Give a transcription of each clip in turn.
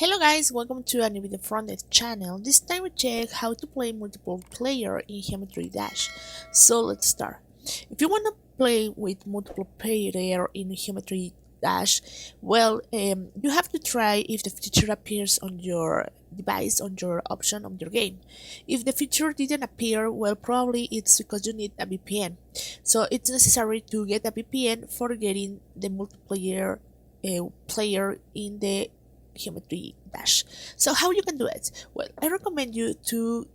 Hello guys, welcome to a new video from the channel. This time we check how to play multiple player in Geometry Dash. So let's start. If you want to play with multiple player in Geometry Dash, you have to try if the feature appears on your device, on your option on your game. If the feature didn't appear, well, probably it's because you need a VPN. So it's necessary to get a VPN for getting the multiplayer player in the Geometry Dash. So how you can do it? Well, I recommend you to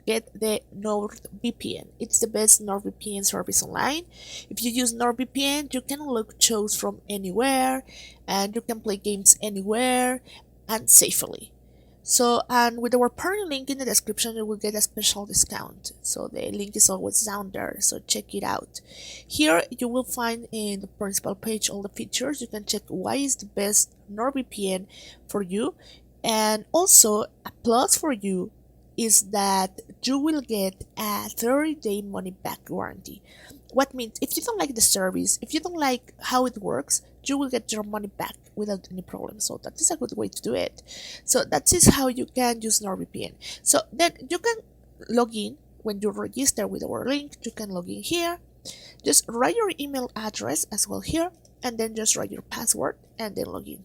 get the NordVPN. It's the best NordVPN service online. If you use NordVPN, you can unlock shows from anywhere and you can play games anywhere and safely. So, and with our partner link in the description, you will get a special discount. So the link is always down there, so check it out. Here you will find in the principal page all the features. You can check why is the best NordVPN for you. And also a plus for you is that you will get a 30-day money back guarantee. What means if you don't like the service, if you don't like how it works, you will get your money back without any problem. So that is a good way to do it. So that is how you can use NordVPN. So then you can log in when you register with our link. You can log in here. Just write your email address as well here, and then just write your password and then log in.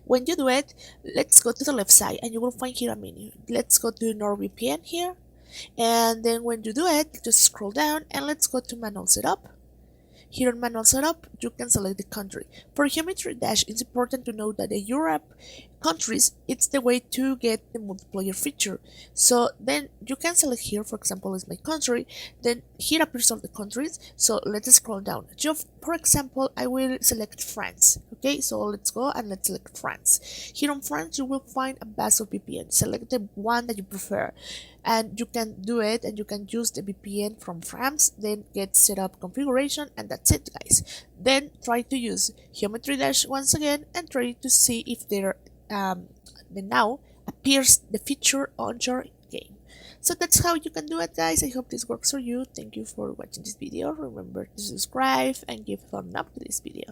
When you do it, let's go to the left side and you will find here a menu. Let's go to NordVPN here, and then when you do it, just scroll down and let's go to manual setup. Here in manual setup, you can select the country. For Geometry Dash, it's important to know that the Europe countries, it's the way to get the multiplayer feature. So then you can select here, for example, is my country, then here appears all the countries. So let's scroll down. For example, I will select France. Okay, so let's go and let's select France. Here on France, you will find a base of VPN. Select the one that you prefer, and you can do it and you can use the VPN from France, then get setup configuration, and that's it, guys. Then try to use Geometry Dash once again and try to see if there now appears the feature on your game. So that's how you can do it, guys. I hope this works for you. Thank you for watching this video. Remember to subscribe and give a thumbs up to this video.